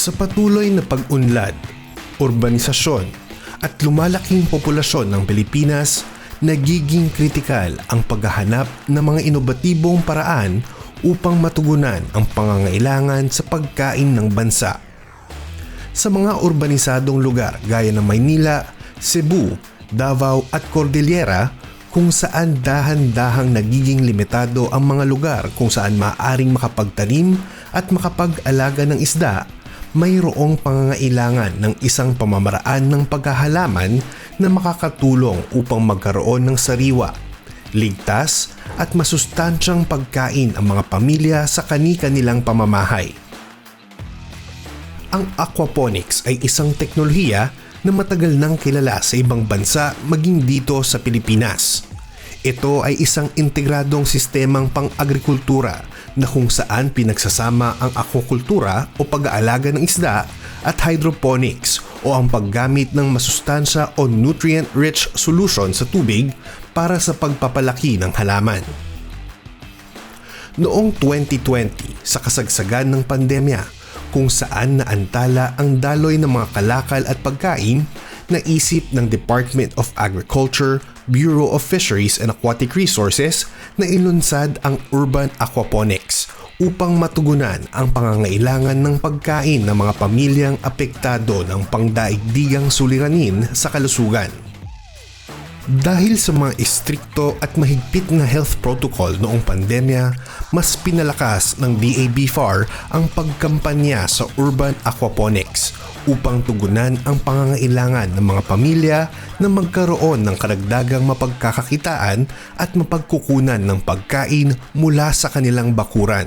Sa patuloy na pag-unlad, urbanisasyon at lumalaking populasyon ng Pilipinas, nagiging kritikal ang paghahanap ng mga inobatibong paraan upang matugunan ang pangangailangan sa pagkain ng bansa. Sa mga urbanisadong lugar gaya ng Maynila, Cebu, Davao at Cordillera, kung saan dahan-dahang nagiging limitado ang mga lugar kung saan maaaring makapagtanim at makapag-alaga ng isda, mayroong pangangailangan ng isang pamamaraan ng paghahalaman na makakatulong upang magkaroon ng sariwa, ligtas at masustansyang pagkain ang mga pamilya sa kani-kanilang pamamahay. Ang aquaponics ay isang teknolohiya na matagal nang kilala sa ibang bansa maging dito sa Pilipinas. Ito ay isang integradong sistemang pang-agrikultura na kung saan pinagsasama ang aquakultura o pag-aalaga ng isda at hydroponics o ang paggamit ng masustansya o nutrient-rich solution sa tubig para sa pagpapalaki ng halaman. Noong 2020, sa kasagsagan ng pandemya, kung saan naantala ang daloy ng mga kalakal at pagkain, naisip ng Department of Agriculture, Bureau of Fisheries and Aquatic Resources na ilunsad ang urban aquaponics upang matugunan ang pangangailangan ng pagkain ng mga pamilyang apektado ng pangdaigdigang suliranin sa kalusugan. Dahil sa mga istrikto at mahigpit na health protocol noong pandemya, mas pinalakas ng DABFAR ang pagkampanya sa urban aquaponics upang tugunan ang pangangailangan ng mga pamilya na magkaroon ng karagdagang mapagkakakitaan at mapagkukunan ng pagkain mula sa kanilang bakuran.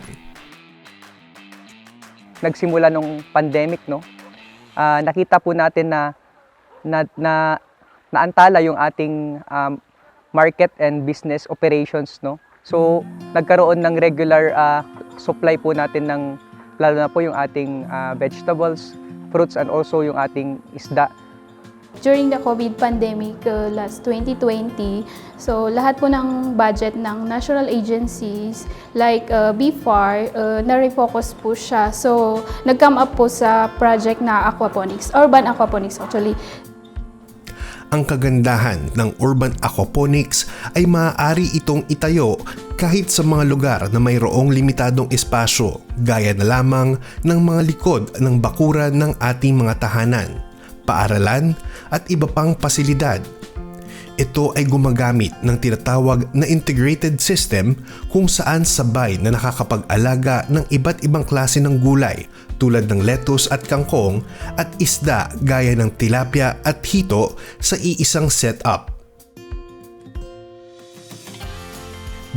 Nagsimula nung pandemic, nakita po natin na naantala yung ating market and business operations, So nagkaroon ng regular supply po natin ng lalo na po yung ating vegetables, fruits and also yung ating isda. During the COVID pandemic last 2020, so lahat po ng budget ng national agencies like BFAR, na-refocus po siya. So nag-come up po sa project na aquaponics, urban aquaponics actually. Ang kagandahan ng urban aquaponics ay maaari itong itayo kahit sa mga lugar na mayroong limitadong espasyo gaya na lamang ng mga likod ng bakuran ng ating mga tahanan, paaralan at iba pang pasilidad. Ito ay gumagamit ng tinatawag na integrated system kung saan sabay na nakakapag-alaga ng iba't ibang klase ng gulay tulad ng lettuce at kangkong at isda gaya ng tilapia at hito sa iisang setup.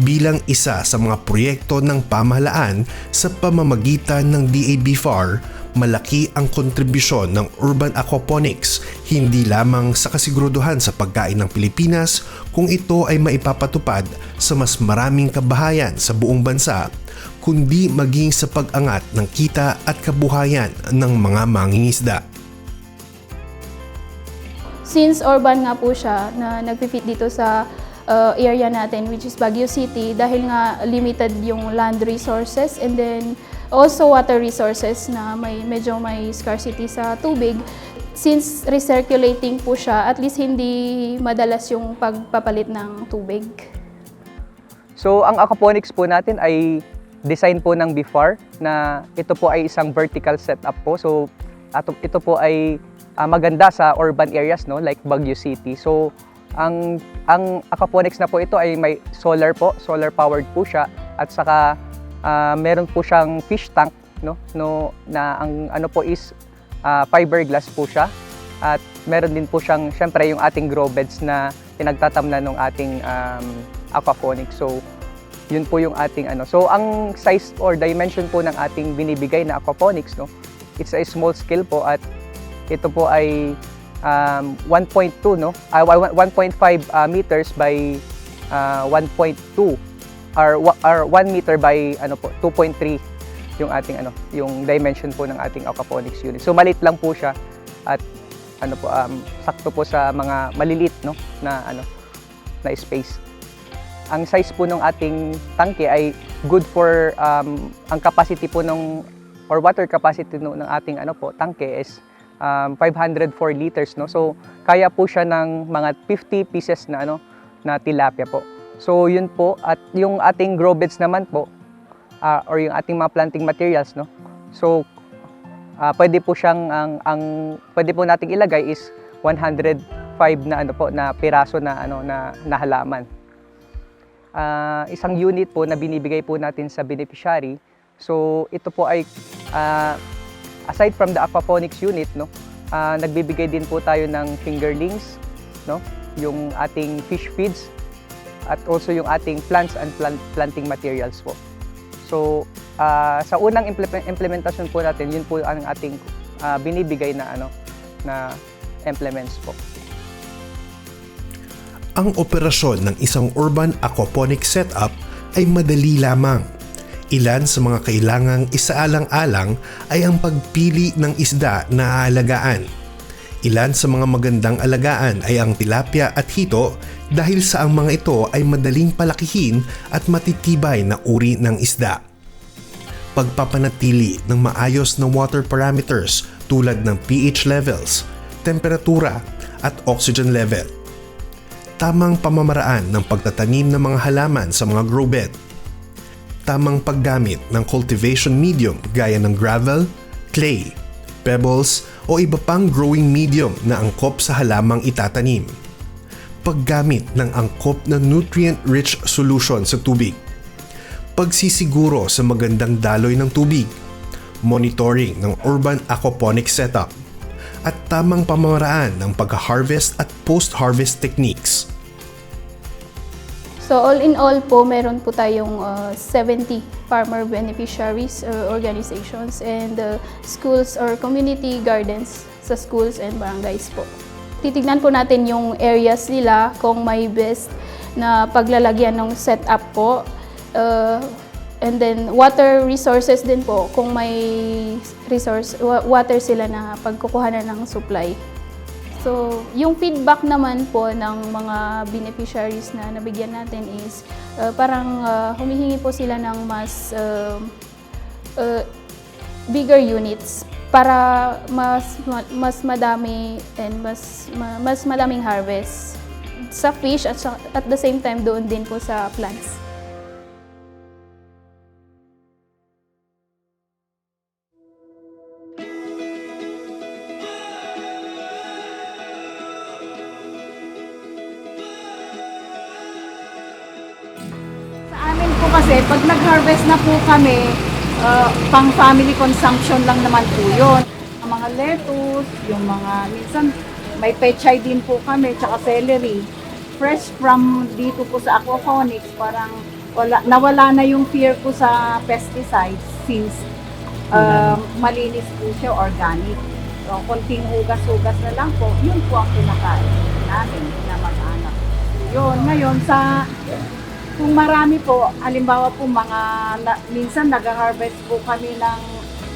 Bilang isa sa mga proyekto ng pamahalaan sa pamamagitan ng DABFAR, malaki ang kontribusyon ng urban aquaponics hindi lamang sa kasiguraduhan sa pagkain ng Pilipinas kung ito ay maipapatupad sa mas maraming kabahayan sa buong bansa, kundi maging sa pag-angat ng kita at kabuhayan ng mga mangingisda. Since urban nga po siya na nagpi-fit dito sa area natin which is Baguio City dahil nga limited yung land resources and then also water resources na medyo may scarcity sa tubig. Since recirculating po siya, at least hindi madalas yung pagpapalit ng tubig. So ang aquaponics po natin ay design po ng BFAR na ito po ay isang vertical setup po. So ito po ay maganda sa urban areas like Baguio City. So ang aquaponics na po ito ay may solar powered po siya at saka meron po siyang fish tank na ang ano po is fiberglass po siya at meron din po siyang syempre yung ating grow beds na pinagtatamnan ng ating aquaponics. So yun po yung ating So ang size or dimension po ng ating binibigay na aquaponics it's a small scale po at ito po ay 1.2 1.5 meters by 1.2 or 1 meter by 2.3 yung ating yung dimension po ng ating aquaponics unit. So maliit lang po siya at sakto po sa mga maliliit na space. Ang size po ng ating tangke ay good for ang capacity po ng or water capacity no, ng ating ano po, tangke is 504 liters, no. So kaya po siya ng mga 50 pieces na ano na tilapia po. So yun po, at yung ating grow beds naman po or yung ating mga planting materials, no. So pwede po siyang pwede po nating ilagay is 105 na ano po na piraso na ano na halaman. Isang unit po na binibigay po natin sa beneficiary. So ito po ay aside from the aquaponics unit, no, nagbibigay din po tayo ng fingerlings, no, yung ating fish feeds at also yung ating plants and planting materials po. So sa unang implementasyon po natin, yun po ang ating binibigay na ano na implements po. Ang operasyon ng isang urban aquaponic setup ay madali lamang. Ilan sa mga kailangang isaalang-alang ay ang pagpili ng isda na aalagaan. Ilan sa mga magandang alagaan ay ang tilapia at hito dahil sa ang mga ito ay madaling palakihin at matitibay na uri ng isda. Pagpapanatili ng maayos na water parameters tulad ng pH levels, temperatura at oxygen level. Tamang pamamaraan ng pagtatanim ng mga halaman sa mga grow bed. Tamang paggamit ng cultivation medium gaya ng gravel, clay, pebbles o iba pang growing medium na angkop sa halamang itatanim. Paggamit ng angkop na nutrient-rich solution sa tubig. Pagsisiguro sa magandang daloy ng tubig. Monitoring ng urban aquaponic setup. At tamang pamamaraan ng pag-harvest at post-harvest techniques. So all in all po, meron po tayong 70 farmer beneficiaries organizations and schools or community gardens sa schools and barangays po. Titignan po natin yung areas nila kung may best na paglalagyan ng setup po. And then water resources din po kung may water sila na pagkukuhanan ng supply. So, yung feedback naman po ng mga beneficiaries na nabigyan natin is parang humihingi po sila ng mas bigger units para mas madami and mas madaming harvest sa fish at the same time doon din po sa plants. Kasi pag nag-harvest na po kami, pang family consumption lang naman po yun. Ang mga lettuce, yung mga, minsan may pechay din po kami, tsaka celery. Fresh from dito po sa aquaponics, parang nawala na yung fear ko sa pesticides since malinis po siya, organic. So, konting hugas-hugas na lang po, yun po ang pinakain namin na mag-anak. Yun, ngayon kung marami po, halimbawa po minsan nag-harvest po kami ng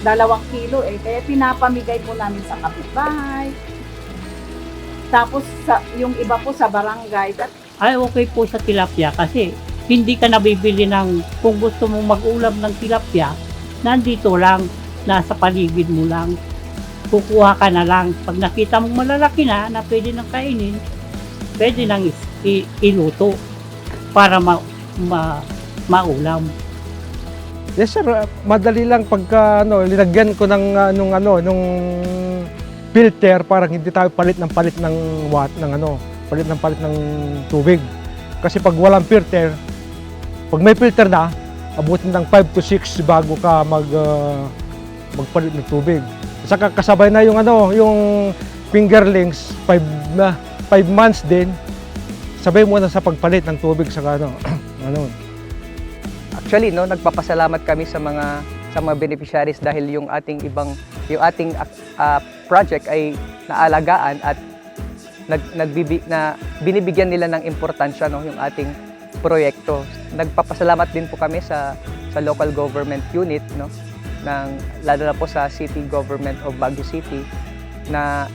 2 kilo kaya pinapamigay po namin sa kapitbahay. Tapos yung iba po sa barangay. Ay okay po sa tilapia kasi hindi ka nabibili kung gusto mong mag-ulam ng tilapia, nandito lang, nasa paligid mo lang. Kukuha ka na lang. Pag nakita mong malalaki na pwede nang kainin, pwede nang iluto para maulam. Yes sir, madali lang pagka linagyan ko ng nung filter para hindi tayo palit ng palit ng tubig. Kasi pag walang filter, pag may filter na, abutin ng 5 to 6 bago ka magpalit ng tubig. Saka kasabay na yung fingerlings 5 months din. Sabay mo na sa pagpalit ng tubig sa Actually, nagpapasalamat kami sa mga beneficiaries dahil yung ating project ay naalagaan at binibigyan nila ng importansya yung ating proyekto. Nagpapasalamat din po kami sa local government unit lalo na po sa City Government of Baguio City na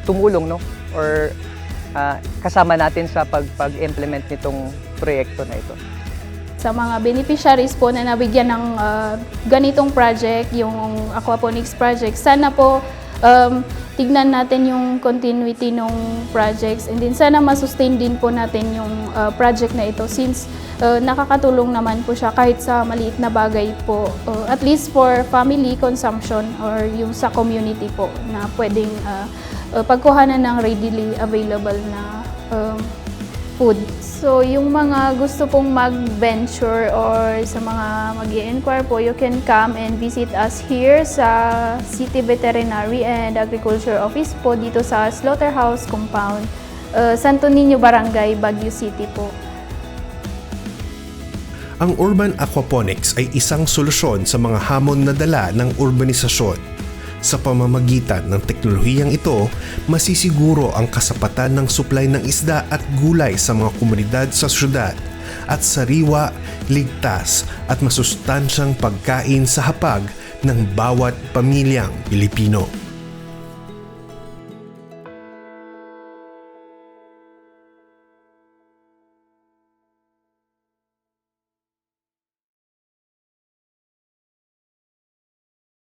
tumulong or kasama natin sa pag-implement nitong proyekto na ito. sa mga beneficiaries po na nabigyan ng ganitong project, yung aquaponics project. Sana po tignan natin yung continuity ng projects, and then sana masustain din po natin yung project na ito since nakakatulong naman po siya kahit sa maliit na bagay po, at least for family consumption or yung sa community po na pwedeng pagkuhanan ng readily available na food. So, yung mga gusto pong mag-venture or sa mga mag-i-inquire po, you can come and visit us here sa City Veterinary and Agriculture Office po dito sa Slaughterhouse Compound, Santo Niño Barangay, Baguio City po. Ang urban aquaponics ay isang solusyon sa mga hamon na dala ng urbanisasyon. Sa pamamagitan ng teknolohiyang ito, masisiguro ang kasapatan ng supply ng isda at gulay sa mga komunidad sa syudad at sariwa, ligtas at masustansyang pagkain sa hapag ng bawat pamilyang Pilipino.